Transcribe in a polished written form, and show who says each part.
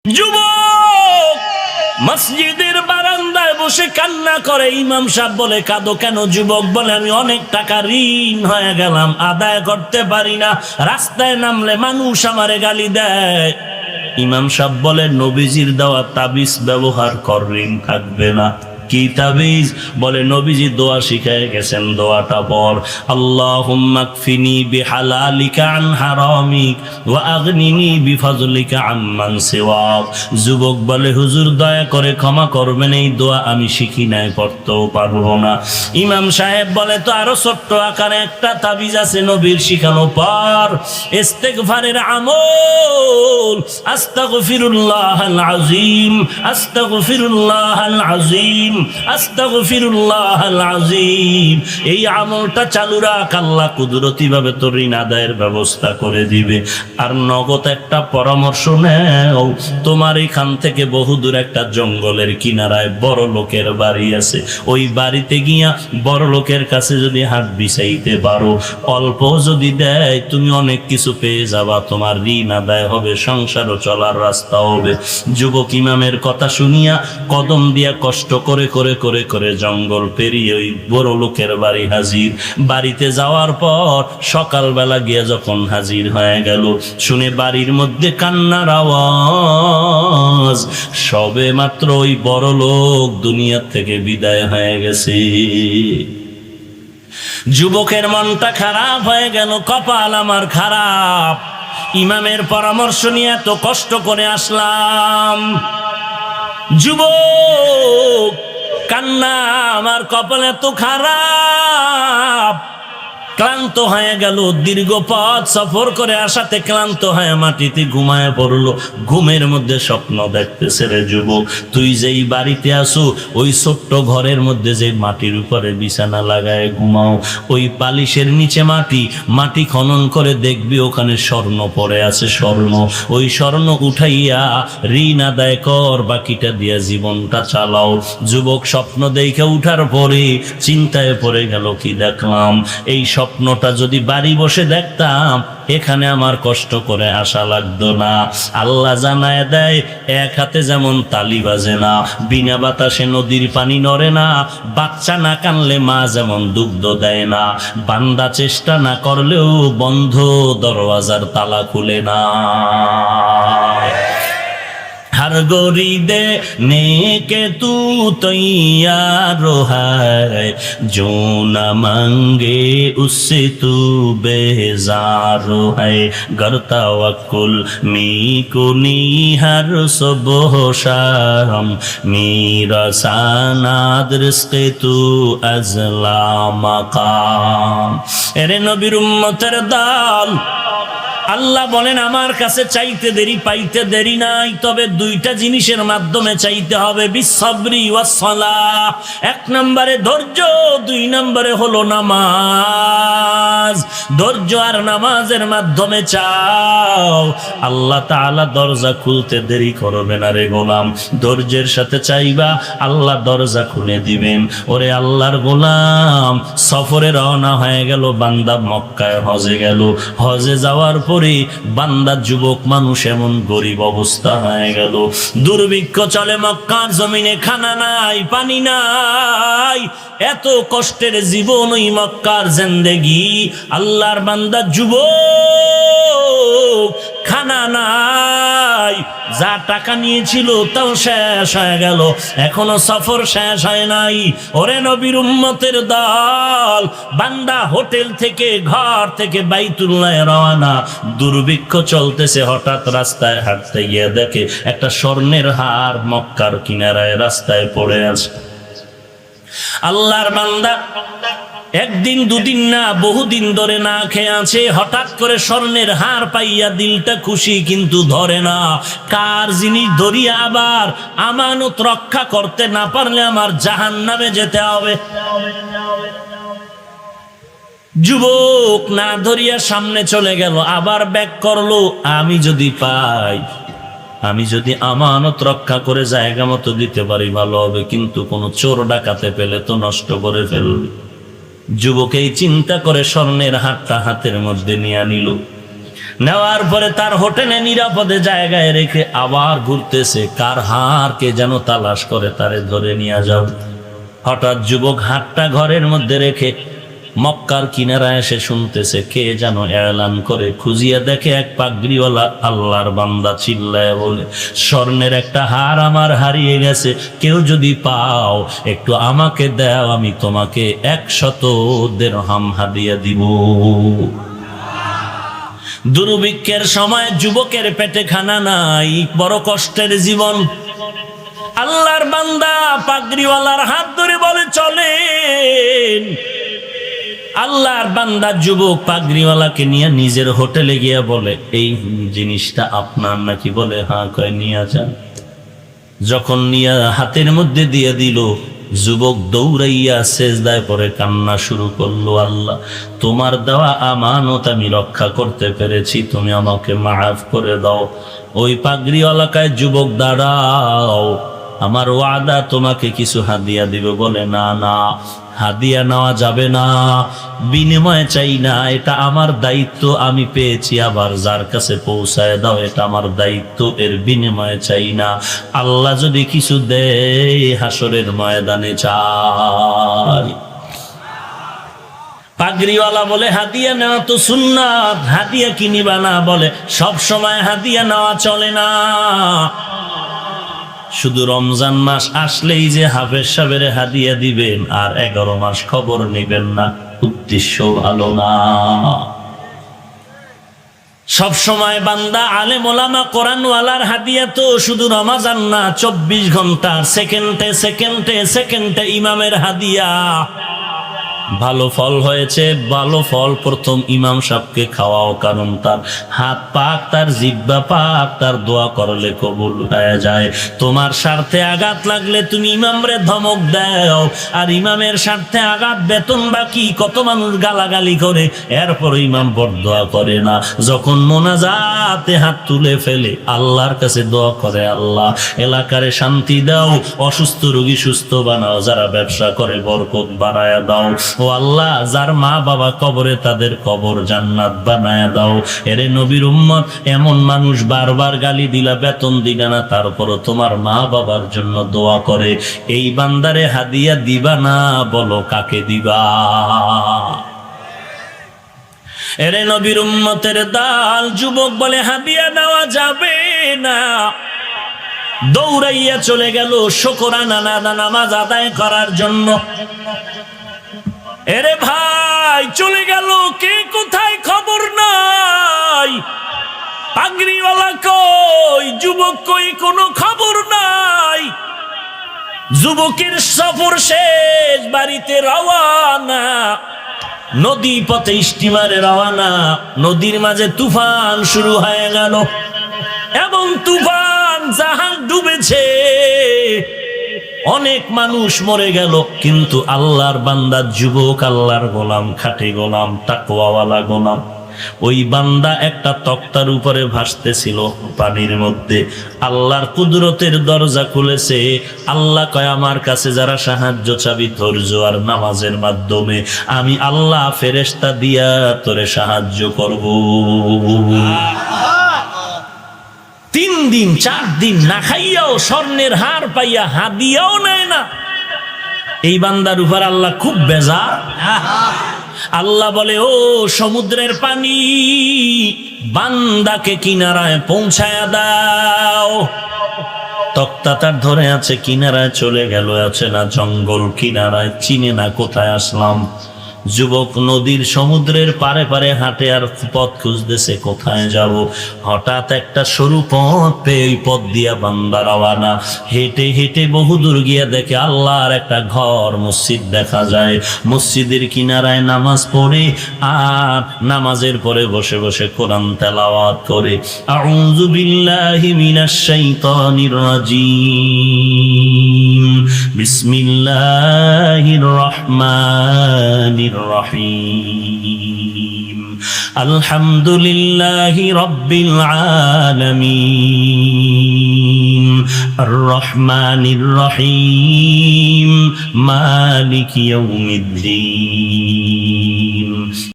Speaker 1: যুবক মসজিদের বারান্দায় বসে কান্না করে। ইমাম সাহেব বলে, কাঁদো কেন? যুবক বলে, আমি অনেক টাকা ঋণ হয়ে গেলাম, আদায় করতে পারি না, রাস্তায় নামলে মানুষ আমারে গালি দেয়। ইমাম সাহেব বলে, নবীজির দেওয়া তাবিজ ব্যবহার কর, ঋণ থাকবে না। কি তাবিজ? বলে, নবীজি দোয়া শিখায় গেছেন, দোয়াটা পড়, আল্লাহুম্মা কফিনি বিহালালিকা আন হারামিক ওয়া আগনিনি বিফজলিকা আম্মান সিওয়াক। যুবক বলে, হুজুর দয়া করে ক্ষমা করবেন, এই দোয়া আমি শিখি নাই, পড়তেও পারবো না। ইমাম সাহেব বলে, তো আরো ছোট্ট আকারে একটা তাবিজ আছে নবীর শিখানো, পর ইস্তেগফারের আমল, আস্তাগফিরুল্লাহাল আযীম, আস্তাগফিরুল্লাহাল আযীম, আস্তাগফিরুল্লাহাল আযীম। এই আমলটা চালু রাখ, আল্লাহ কুদরতি ভাবে তোর ঋণ আদায়ের ব্যবস্থা করে দিবে। আর নগদ একটা পরামর্শ নেও, তোমার এখান থেকে বহুদূর একটা জঙ্গলের কিনারায় বড় লোকের বাড়ি আছে, ওই বাড়িতে গিয়া বড় লোকের কাছে যদি হাত বিছাইতে পারো, অল্প যদি দেয়, তুমি অনেক কিছু পেয়ে যাবা, তোমার ঋণ আদায় হবে, সংসারও চলার রাস্তা হবে। যুবক ইমামের কথা শুনিয়া কদম দিয়া কষ্ট করে করে করে করে জঙ্গল পেরিয়ে ওই বড় লোকের বাড়ি হাজির। বাড়িতে যাওয়ার পর সকালবেলা গিয়ে যখন হাজির হয়ে গেল, শুনে বাড়ির মধ্যে কান্নার আওয়াজ, সবে মাত্র ওই বড় লোক দুনিয়া থেকে বিদায় হয়ে গেছে। যুবকের মনটা খারাপ হয়ে গেল, কপাল আমার খারাপ, ইমামের পরামর্শ নিয়ে এত কষ্ট করে আসলাম। যুবক কান্না, আমার কপাল এত খারাপ, ক্লান্ত হয়ে গেল, দীর্ঘ পথ সফর করে আসাতে ক্লান্ত হয়ে মাটিতে ঘুমায় পড়লো। ঘুমের মধ্যে স্বপ্ন দেখতেছে, রে যুবক, তুই যেই বাড়িতে আসো, ওই ছোট্ট ঘরের মধ্যে যে মাটির উপরে বিছানা লাগায় ঘুমাও, ওই পালিশের নিচে মাটি খনন করে দেখবি ওখানে স্বর্ণ পড়ে আছে, স্বর্ণ, ওই স্বর্ণ উঠাইয়া ঋণ আদায় কর, বাকিটা দিয়া জীবনটা চালাও। যুবক স্বপ্ন দেখে উঠার পরে চিন্তায় পড়ে গেল, কি দেখলাম, এই স্বপ্নটা যদি বাড়ি বসে দেখতাম, এখানে আমার কষ্ট করে আসা লাগতো না। আল্লাহ জানায় দেয়, এক হাতে যেমন তালি বাজে না, বিনা বাতাসে নদীর পানি নড়ে না, বাচ্চা না কানলে মা যেমন দুগ্ধ দেয় না, বান্দা চেষ্টা না করলেও বন্ধ দরওয়াজার তালা খুলে না। हर गोरी देने के तू तैयार है, जो न मांगे उससे तू बेजार है, गर तवक्कुल मी कुनी हर सुबह शाम, मेरा सानाद रिज़्क़े तू अज़ला मकाम। एरे नबीर उम्मतेर दल, আল্লাহ বলেন, আমার কাছে চাইতে দেরি পাইতে দেরি নাই, তবে দুইটা জিনিসের মাধ্যমে চাইতে হবে, বিসবরি ওয়াস সালাহ। এক নম্বরে ধৈর্য, দুই নম্বরে হলো নামাজ। ধৈর্য আর নামাজের মাধ্যমে চাও, আল্লাহ তাআলা দরজা খুলতে দেরি করবে না রে গোলাম। ধৈর্যের সাথে চাইবা, আল্লাহ দরজা খুলে দিবেন। ওরে আল্লাহর গোলাম, সফরে রওনা হয়ে গেল বান্দা, মক্কায় হজে গেল। হজে যাওয়ার পরে বান্দা যুবক মানুষ এমন গরিব অবস্থা হয়ে গেল, দুর্ভিক্ষ চলে মক্কার জমিনে, খানা নাই, পানি নাই, এত কষ্টের জীবন ওই মক্কার জিন্দেগি। আল্লাহর বান্দা যুবক, খানা নাই, যা টাকা নিয়েছিল তাও শেষ হয়ে গেল, এখনো সফর শেষ হয় নাই। ওরে নবীর উম্মতের দল, বান্দা হোটেল থেকে, ঘর থেকে বাইতুল্লাহ রওনা, দুর্ভিক্ষ চলতেছে, হঠাৎ রাস্তায় হাঁটতে গিয়ে দেখে একটা স্বর্ণের হার মক্কার কিনারায় রাস্তায় পড়ে আছে। আল্লাহর বান্দা একদিন দুদিন না, বহুদিন ধরে না খেয়ে আছে, হঠাৎ করে স্বর্ণের হার পাইয়া দিলটা খুশি, কিন্তু ধরে না, কার জিনিস ধরিয়া আবার আমানত রক্ষা করতে না পারলে আমার জাহান্নামে যেতে হবে। যুবক না ধরিয়া সামনে চলে গেল, আবার ব্যাক করলো, আমি যদি পাই, আমি যদি আমানত রক্ষা করে জায়গা মতো দিতে পারি ভালো হবে, কিন্তু কোনো চোর ডাকাতে পেলে তো নষ্ট করে ফেলবে। যুবক এই চিন্তা করে স্বর্ণের হারটা হাতের মধ্যে নিয়ে নিল। নেওয়ার পরে তার হোটেলে নিরাপদে জায়গায় রেখে আবার ঘুরতেছে, কার হাড়কে যেন তালাশ করে তারে ধরে নিয়ে যাও। হঠাৎ যুবক হাতটা ঘরের মধ্যে রেখে মক্কার কিনারায় এসে শুনতেছে কে যেন এলান করে, খুঁজিয়া দেখে এক পাগড়িওয়ালা আল্লাহর বান্দা চিল্লায় বলে, স্বর্ণের একটা হার আমার হারিয়ে গেছে, কেউ যদি পাও একটু আমাকে দাও, আমি তোমাকে 100 দিরহাম হাদিয়া দিব। দুর্ভিক্ষের সময় যুবকের পেটে খানা নাই, বড় কষ্টের জীবন। আল্লাহর বান্দা পাগড়িওয়ালার হাত ধরে বলে চলেন। আল্লাহর বান্দা যুবক পাগড়িওয়ালাকে নিয়ে নিজের হোটেলে গিয়া বলে, এই জিনিসটা আপনার নাকি? বলে হ্যাঁ। কয় নিয়ে যান। যখন নিয়ে হাতের মধ্যে দিয়ে দিল, যুবক দৌড়াইয়া সেজদায় পরে কান্না শুরু করলো, আল্লাহ তোমার দেওয়া আমানত আমি রক্ষা করতে পেরেছি, তুমি আমাকে মাফ করে দাও। ওই পাগড়িওয়ালাকায় যুবক দাঁড়াও, আমার ওয়াদা তোমাকে কিছু হাদিয়া দিব। বলে না না, হাদিয়া নেওয়া যাবে না, বিনিময় চাই না, এটা আমার দায়িত্ব, আমি পেয়েছি, আবার যার কাছে পৌঁছায় দাও, এটা আমার দায়িত্ব, এর বিনিময় চাই না। আল্লাহ যদি কিছু দেয় হাসরের ময়দানে চাই। পাগড়িওয়ালা বলে হাদিয়া নেওয়া তো সুন্নাত, হাদিয়া কি নিবা না? বলে সব সময় হাদিয়া নেওয়া চলে না, শুধু রমজান মাস আসলেই যে হাফেজ সাহেবের হাদিয়া দিবেন আর 11 মাস খবর নেবেন না, উদ্দেশ্য ভালো না। সব সময় বান্দা আলেম ওলামা কোরআনওয়ালার হাদিয়া তো শুধু রমজান না, 24 ঘন্টা সেকেন্ডে সেকেন্ডে সেকেন্ডে ইমামের হাদিয়া। ভালো ফল হয়েছে, ভালো ফল প্রথম ইমাম সাহেবকে খাওয়াও, কারণ তার হাত পাক, তার জিহ্বা পাক, তার দোয়া করলে কবুল হয়ে যায়। তোমার স্বার্থে আঘাত লাগলে তুমি ইমামরে ধমক দাও, আর ইমামের স্বার্থে আঘাত, বেতন বাকি, কত মানুষ গালাগালি করে, এরপর ইমাম বরদোয়া করে না। যখন মোনাজাতে হাত তুলে ফেলে আল্লাহর কাছে দোয়া করে, আল্লাহ এলাকারে শান্তি দাও, অসুস্থ রোগী সুস্থ বানাও, যারা ব্যবসা করে বরকত বাড়ায়া দাও, ও আল্লাহ যার মা বাবা কবরে তাদের কবর জান্নাত বানায়া দাও। এরে নবীর উম্মত, এমন মানুষ বারবার গালি দিলা, বেতন দিলা না, তারপরও তোমার মা বাবার জন্য দোয়া করে, এই বান্দারে হাদিয়া দিবা না? বলো কাকে দিবা? এরে নবীর উম্মতের দাল যুবক বলে হাদিয়া দেওয়া যাবে না। দৌড়াইয়া চলে গেল শুকরানা নামাজ আদায় করার জন্য। এরে ভাই চলে গেল, কে কোথায় খবর নাই। পাগড়িওয়ালা কই, যুবক কই, কোনো খবর নাই। যুবকের সফর শেষ, বাড়িতে রওয়ানা, নদী পথে স্টিমারে রওয়ানা। নদীর মাঝে তুফান শুরু হয়ে গেল এবং তুফান জাহাজ ডুবেছে, অনেক মানুষ মরে গেল। কিন্তু আল্লাহর বান্দা যুবক, আল্লাহর গোলাম, খাঁটি গোলাম, তাকওয়াওয়ালা গোলাম, ওই বান্দা একটা তক্তার উপরে ভাসতেছিল পানির মধ্যে। আল্লাহর কুদরতের দরজা খুলেছে। আল্লাহ কয়, আমার কাছে যারা সাহায্য চাবি ধৈর্য আর নামাজের মাধ্যমে, আমি আল্লাহ ফেরেশতা দিয়া তোরে সাহায্য করব। 3 দিন 4 দিন না খাইয়াও স্বর্ণের হার পাইয়া হাদিয়াও নেয় না। এই বান্দার উপর আল্লাহ খুব বেজার। আল্লাহ বলে, ও সমুদ্রের পানি, বান্দাকে কিনারায় পৌঁছায়া দাও। তক্তা তার ধরে আছে, কিনারায় চলে গেল, আছে না জঙ্গল কিনারায়, চিনে না কোথায় আসলাম। যুবক নদীর সমুদ্রের পারে পারে হাঁটে আর পথ খুঁজতেছে কোথায় যাব। হঠাৎ একটা সরু পথ পেয়ে ওই পথ দিয়া বান্দা রওয়ানা। হেঁটে হেঁটে বহুদূর গিয়া দেখে আল্লাহর একটা ঘর, মসজিদ দেখা যায়। মসজিদের কিনারায় নামাজ পড়ে আর নামাজের পরে বসে বসে কোরআন তেলাওয়াত করে। আউযু বিল্লাহি মিনাশ শাইতানির রাজিম, বিসমিল্লাহির রহমানির الرحيم الحمد لله رب العالمين الرحمن الرحيم مالك يوم الدين